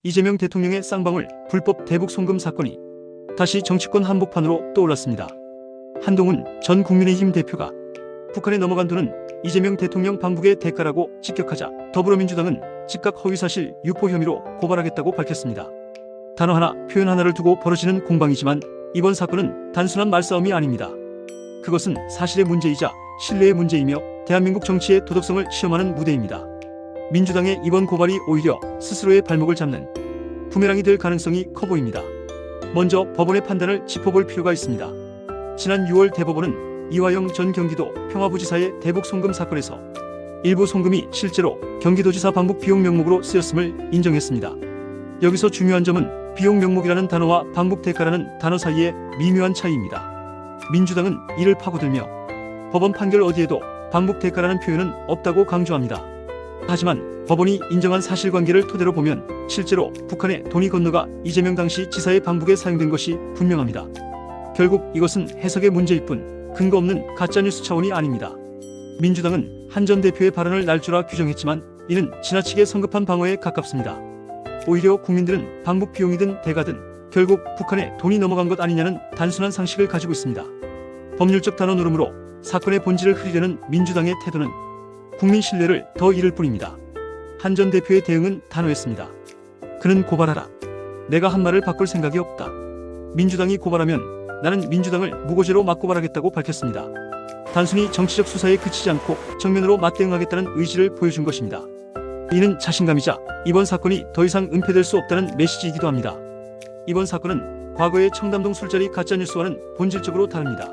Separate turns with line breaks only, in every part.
이재명 대통령의 쌍방울 불법 대북 송금 사건이 다시 정치권 한복판으로 떠올랐습니다. 한동훈 전 국민의힘 대표가 북한에 넘어간 돈은 이재명 대통령 방북의 대가라고 직격하자 더불어민주당은 즉각 허위사실 유포 혐의로 고발하겠다고 밝혔습니다. 단어 하나, 표현 하나를 두고 벌어지는 공방이지만 이번 사건은 단순한 말싸움이 아닙니다. 그것은 사실의 문제이자 신뢰의 문제이며 대한민국 정치의 도덕성을 시험하는 무대입니다. 민주당의 이번 고발이 오히려 스스로의 발목을 잡는 부메랑이 될 가능성이 커 보입니다. 먼저 법원의 판단을 짚어볼 필요가 있습니다. 지난 6월 대법원은 이화영 전 경기도 평화부지사의 대북 송금 사건에서 일부 송금이 실제로 경기도지사 방북 비용 명목으로 쓰였음을 인정했습니다. 여기서 중요한 점은 비용 명목이라는 단어와 방북 대가라는 단어 사이의 미묘한 차이입니다. 민주당은 이를 파고들며 법원 판결 어디에도 방북 대가라는 표현은 없다고 강조합니다. 하지만 법원이 인정한 사실관계를 토대로 보면 실제로 북한에 돈이 건너가 이재명 당시 지사의 방북에 사용된 것이 분명합니다. 결국 이것은 해석의 문제일 뿐 근거 없는 가짜뉴스 차원이 아닙니다. 민주당은 한 전 대표의 발언을 날조라 규정했지만 이는 지나치게 성급한 방어에 가깝습니다. 오히려 국민들은 방북 비용이든 대가든 결국 북한에 돈이 넘어간 것 아니냐는 단순한 상식을 가지고 있습니다. 법률적 단어 노름으로 사건의 본질을 흐리려는 민주당의 태도는 국민 신뢰를 더 잃을 뿐입니다. 한 전 대표의 대응은 단호했습니다. 그는 고발하라. 내가 한 말을 바꿀 생각이 없다. 민주당이 고발하면 나는 민주당을 무고죄로 맞고발하겠다고 밝혔습니다. 단순히 정치적 수사에 그치지 않고 정면으로 맞대응하겠다는 의지를 보여준 것입니다. 이는 자신감이자 이번 사건이 더 이상 은폐될 수 없다는 메시지이기도 합니다. 이번 사건은 과거의 청담동 술자리 가짜뉴스와는 본질적으로 다릅니다.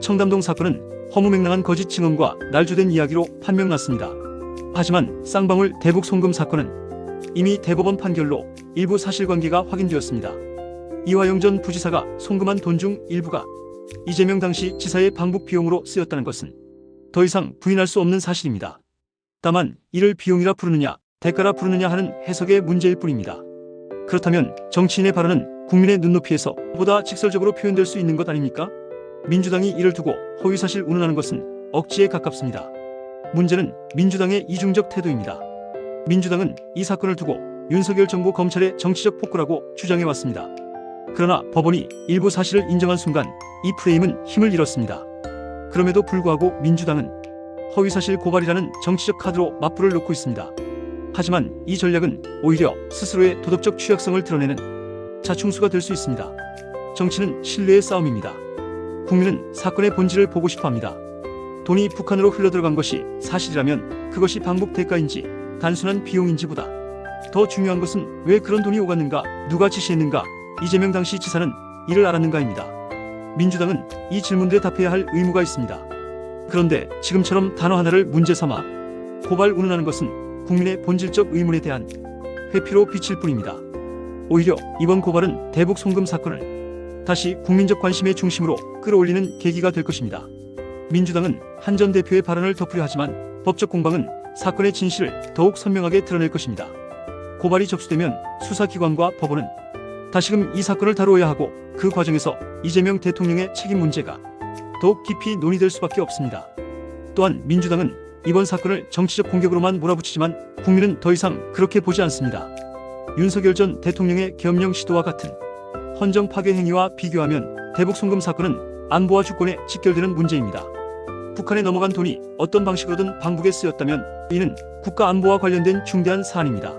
청담동 사건은 허무맹랑한 거짓 증언과 날조된 이야기로 판명났습니다. 하지만 쌍방울 대북 송금 사건은 이미 대법원 판결로 일부 사실관계가 확인되었습니다. 이화영 전 부지사가 송금한 돈 중 일부가 이재명 당시 지사의 방북 비용으로 쓰였다는 것은 더 이상 부인할 수 없는 사실입니다. 다만 이를 비용이라 부르느냐 대가라 부르느냐 하는 해석의 문제일 뿐입니다. 그렇다면 정치인의 발언은 국민의 눈높이에서 보다 직설적으로 표현될 수 있는 것 아닙니까? 민주당이 이를 두고 허위사실 운운하는 것은 억지에 가깝습니다. 문제는 민주당의 이중적 태도입니다. 민주당은 이 사건을 두고 윤석열 정부 검찰의 정치적 폭거라고 주장해왔습니다. 그러나 법원이 일부 사실을 인정한 순간 이 프레임은 힘을 잃었습니다. 그럼에도 불구하고 민주당은 허위사실 고발이라는 정치적 카드로 맞불을 놓고 있습니다. 하지만 이 전략은 오히려 스스로의 도덕적 취약성을 드러내는 자충수가 될 수 있습니다. 정치는 신뢰의 싸움입니다. 국민은 사건의 본질을 보고 싶어합니다. 돈이 북한으로 흘러들어간 것이 사실이라면 그것이 방북 대가인지 단순한 비용인지보다 더 중요한 것은 왜 그런 돈이 오갔는가, 누가 지시했는가, 이재명 당시 지사는 이를 알았는가입니다. 민주당은 이 질문들에 답해야 할 의무가 있습니다. 그런데 지금처럼 단어 하나를 문제 삼아 고발 운운하는 것은 국민의 본질적 의문에 대한 회피로 비칠 뿐입니다. 오히려 이번 고발은 대북 송금 사건을 다시 국민적 관심의 중심으로 끌어올리는 계기가 될 것입니다. 민주당은 한 전 대표의 발언을 덮으려 하지만 법적 공방은 사건의 진실을 더욱 선명하게 드러낼 것입니다. 고발이 접수되면 수사기관과 법원은 다시금 이 사건을 다루어야 하고 그 과정에서 이재명 대통령의 책임 문제가 더욱 깊이 논의될 수밖에 없습니다. 또한 민주당은 이번 사건을 정치적 공격으로만 몰아붙이지만 국민은 더 이상 그렇게 보지 않습니다. 윤석열 전 대통령의 계엄령 시도와 같은 헌정 파괴 행위와 비교하면 대북 송금 사건은 안보와 주권에 직결되는 문제입니다. 북한에 넘어간 돈이 어떤 방식으로든 방북에 쓰였다면 이는 국가 안보와 관련된 중대한 사안입니다.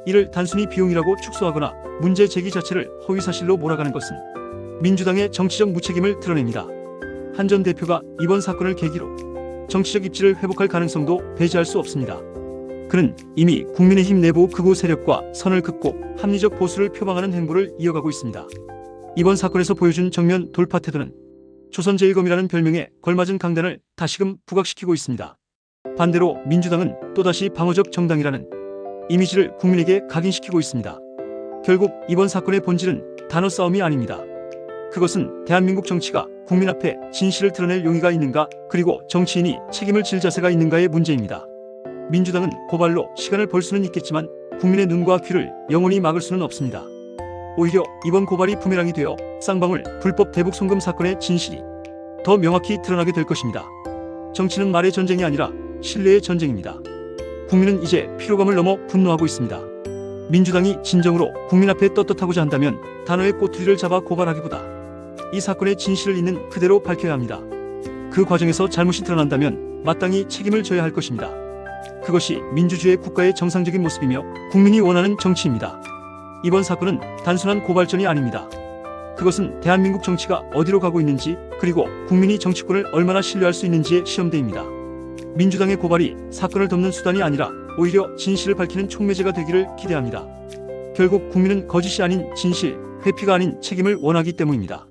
이를 단순히 비용이라고 축소하거나 문제 제기 자체를 허위사실로 몰아가는 것은 민주당의 정치적 무책임을 드러냅니다. 한 전 대표가 이번 사건을 계기로 정치적 입지를 회복할 가능성도 배제할 수 없습니다. 그는 이미 국민의힘 내부 극우 세력과 선을 긋고 합리적 보수를 표방하는 행보를 이어가고 있습니다. 이번 사건에서 보여준 정면 돌파 태도는 조선제1검이라는 별명에 걸맞은 강단을 다시금 부각시키고 있습니다. 반대로 민주당은 또다시 방어적 정당이라는 이미지를 국민에게 각인시키고 있습니다. 결국 이번 사건의 본질은 단어 싸움이 아닙니다. 그것은 대한민국 정치가 국민 앞에 진실을 드러낼 용의가 있는가, 그리고 정치인이 책임을 질 자세가 있는가의 문제입니다. 민주당은 고발로 시간을 벌 수는 있겠지만 국민의 눈과 귀를 영원히 막을 수는 없습니다. 오히려 이번 고발이 부메랑이 되어 쌍방울 불법 대북 송금 사건의 진실이 더 명확히 드러나게 될 것입니다. 정치는 말의 전쟁이 아니라 신뢰의 전쟁입니다. 국민은 이제 피로감을 넘어 분노하고 있습니다. 민주당이 진정으로 국민 앞에 떳떳하고자 한다면 단어의 꼬투리를 잡아 고발하기보다 이 사건의 진실을 있는 그대로 밝혀야 합니다. 그 과정에서 잘못이 드러난다면 마땅히 책임을 져야 할 것입니다. 그것이 민주주의 국가의 정상적인 모습이며 국민이 원하는 정치입니다. 이번 사건은 단순한 고발전이 아닙니다. 그것은 대한민국 정치가 어디로 가고 있는지, 그리고 국민이 정치권을 얼마나 신뢰할 수 있는지의 시험대입니다. 민주당의 고발이 사건을 덮는 수단이 아니라 오히려 진실을 밝히는 촉매제가 되기를 기대합니다. 결국 국민은 거짓이 아닌 진실, 회피가 아닌 책임을 원하기 때문입니다.